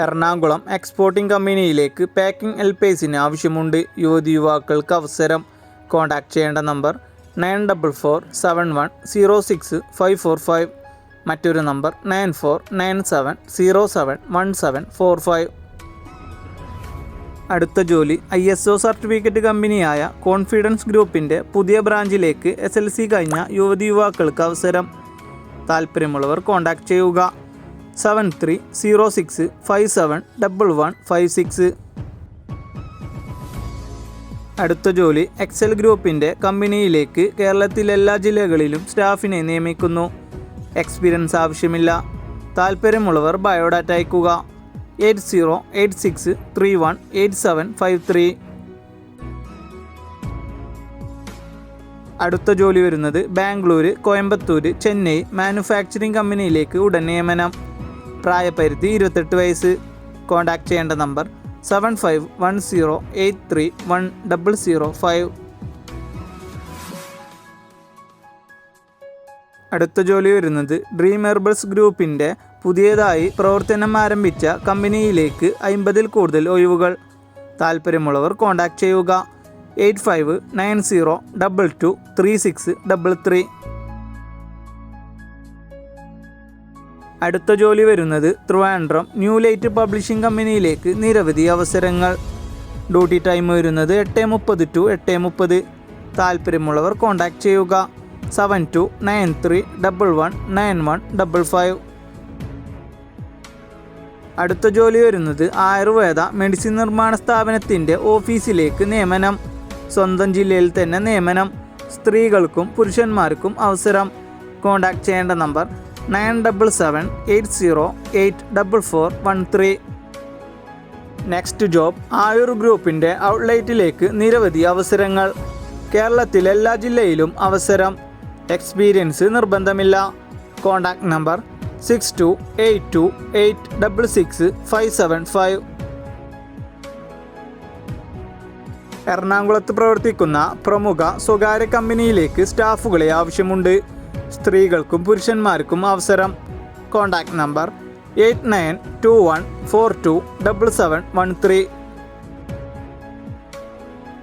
Ernakulam exporting കമ്പനിയിലേക്ക് packing ഹെൽപ്പേഴ്സിന് ആവശ്യമുണ്ട്. യുവാക്കൾക്ക് അവസരം. കോൺടാക്ട് ചെയ്യേണ്ട നമ്പർ 9471106545. മറ്റൊരു നമ്പർ 9497071745. അടുത്ത ജോലി ISO സർട്ടിഫിക്കറ്റ് കമ്പനിയായ കോൺഫിഡൻസ് ഗ്രൂപ്പിൻ്റെ പുതിയ ബ്രാഞ്ചിലേക്ക് SLC കഴിഞ്ഞ യുവാക്കൾക്ക് അവസരം. താല്പര്യമുള്ളവർ കോൺടാക്ട് ചെയ്യുക 7306571156. അടുത്ത ജോലി എക്സൽ ഗ്രൂപ്പിൻ്റെ കമ്പനിയിലേക്ക് കേരളത്തിലെ എല്ലാ ജില്ലകളിലും സ്റ്റാഫിനെ നിയമിക്കുന്നു. എക്സ്പീരിയൻസ് ആവശ്യമില്ല. താല്പര്യമുള്ളവർ ബയോഡാറ്റ അയക്കുക 8086318753. അടുത്ത ജോലി വരുന്നത് ബാംഗ്ലൂർ, കോയമ്പത്തൂർ, ചെന്നൈ മാനുഫാക്ചറിംഗ് കമ്പനിയിലേക്ക് ഉടൻ നിയമനം. പ്രായപരിധി 28 വയസ്സ്. കോൺടാക്ട് ചെയ്യേണ്ട നമ്പർ 7510831005. അടുത്ത ജോലി വരുന്നത് ഡ്രീം ഹെർബൽസ് ഗ്രൂപ്പിൻ്റെ പുതിയതായി പ്രവർത്തനം ആരംഭിച്ച കമ്പനിയിലേക്ക് 50-ൽ കൂടുതൽ ഒഴിവുകൾ. താല്പര്യമുള്ളവർ കോൺടാക്ട് ചെയ്യുക 8590223633. അടുത്ത ജോലി വരുന്നത് ട്രിവാൻഡ്രം ന്യൂ ലൈറ്റ് പബ്ലിഷിംഗ് കമ്പനിയിലേക്ക് നിരവധി അവസരങ്ങൾ. ഡ്യൂട്ടി ടൈം വരുന്നത് 8:30 to 8:30. താല്പര്യമുള്ളവർ കോൺടാക്ട് ചെയ്യുക 7293119155. അടുത്ത ജോലി വരുന്നത് ആയുർവേദ മെഡിസിൻ നിർമ്മാണ സ്ഥാപനത്തിൻ്റെ ഓഫീസിലേക്ക് നിയമനം. സ്വന്തം ജില്ലയിൽ തന്നെ നിയമനം. സ്ത്രീകൾക്കും പുരുഷന്മാർക്കും അവസരം. കോൺടാക്ട് ചെയ്യേണ്ട നമ്പർ 9778084413. നെക്സ്റ്റ് ജോബ് ആയുർ ഗ്രൂപ്പിൻ്റെ ഔട്ട്ലെറ്റിലേക്ക് നിരവധി അവസരങ്ങൾ. കേരളത്തിൽ എല്ലാ ജില്ലയിലും അവസരം. എക്സ്പീരിയൻസ് നിർബന്ധമില്ല. Contact number 6282866575. എറണാകുളത്ത് പ്രവർത്തിക്കുന്ന പ്രമുഖ സ്വകാര്യ കമ്പനിയിലേക്ക് സ്റ്റാഫുകളെ ആവശ്യമുണ്ട്. സ്ത്രീകൾക്കും പുരുഷന്മാർക്കും അവസരം. Contact number 8921427713.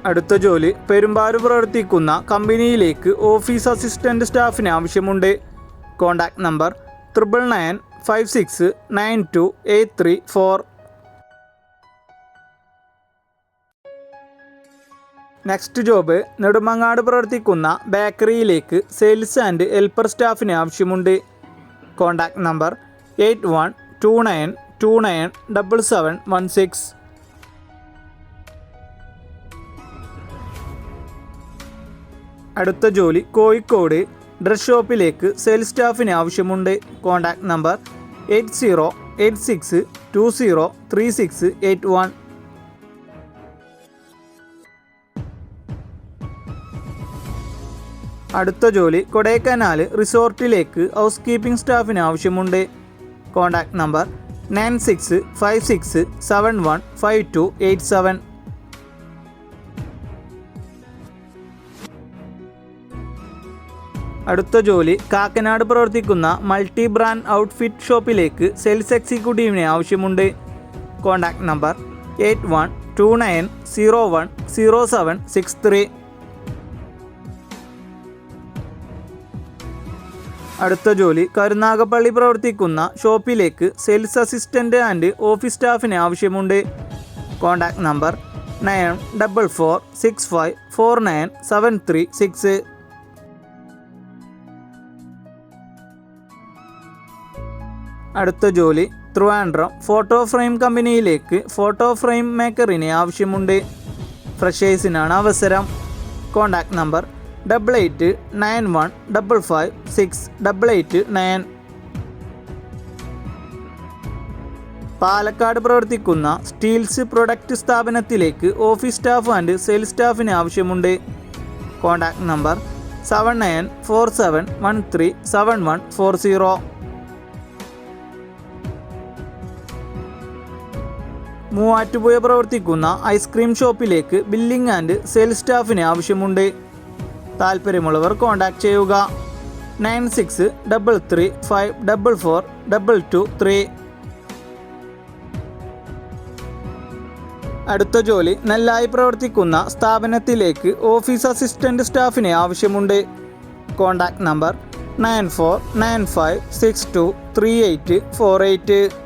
അടുത്ത ജോലി പെരുമ്പാവൂർ പ്രവർത്തിക്കുന്ന കമ്പനിയിലേക്ക് ഓഫീസ് അസിസ്റ്റൻ്റ് സ്റ്റാഫിന് ആവശ്യമുണ്ട്. Contact number 9995692834. Next job Nedumangad പ്രവർത്തിക്കുന്ന ബേക്കറിയിലേക്ക് സെയിൽസ് ആൻഡ് ഹെൽപ്പർ സ്റ്റാഫിന് ആവശ്യമുണ്ട്. Contact number 8129297716. അടുത്ത ജോലി കോഴിക്കോട് ഡ്രസ് ഷോപ്പിലേക്ക് സെയിൽസ് സ്റ്റാഫിന് ആവശ്യമുണ്ട്. Contact number 8086203681. അടുത്ത ജോലി കൊടൈക്കനാൽ റിസോർട്ടിലേക്ക് ഹൗസ് കീപ്പിംഗ് സ്റ്റാഫിന് ആവശ്യമുണ്ട്. Contact number 9656715287. അടുത്ത ജോലി കാക്കനാട് പ്രവർത്തിക്കുന്ന മൾട്ടി ബ്രാൻഡ് ഔട്ട്ഫിറ്റ് ഷോപ്പിലേക്ക് സെയിൽസ് എക്സിക്യൂട്ടീവിന് ആവശ്യമുണ്ട്. Contact number 8129010763. അടുത്ത ജോലി കരുനാഗപ്പള്ളി പ്രവർത്തിക്കുന്ന ഷോപ്പിലേക്ക് സെയിൽസ് അസിസ്റ്റൻ്റ് ആൻഡ് ഓഫീസ് സ്റ്റാഫിന് ആവശ്യമുണ്ട്. Contact number 9446549736. അടുത്ത ജോലി ട്രിവാൻഡ്രം ഫോട്ടോ ഫ്രെയിം കമ്പനിയിലേക്ക് ഫോട്ടോ ഫ്രെയിം മേക്കറിന് ആവശ്യമുണ്ട്. ഫ്രഷേഴ്സിനാണ് അവസരം. Contact number 8891556889. പാലക്കാട് പ്രവർത്തിക്കുന്ന സ്റ്റീൽസ് പ്രൊഡക്റ്റ് സ്ഥാപനത്തിലേക്ക് ഓഫീസ് സ്റ്റാഫ് ആൻഡ് സെയിൽസ് സ്റ്റാഫിന് ആവശ്യമുണ്ട്. Contact number 7947137140. മൂവാറ്റുപുഴ പ്രവർത്തിക്കുന്ന ഐസ്ക്രീം ഷോപ്പിലേക്ക് ബില്ലിംഗ് ആൻഡ് സെയിൽസ് സ്റ്റാഫിന് ആവശ്യമുണ്ട്. താല്പര്യമുള്ളവർ കോൺടാക്ട് ചെയ്യുക 9633544223. അടുത്ത ജോലി നന്നായി പ്രവർത്തിക്കുന്ന സ്ഥാപനത്തിലേക്ക് ഓഫീസ് അസിസ്റ്റന്റ് സ്റ്റാഫിനെ ആവശ്യമുണ്ട്. Contact number 9495623848.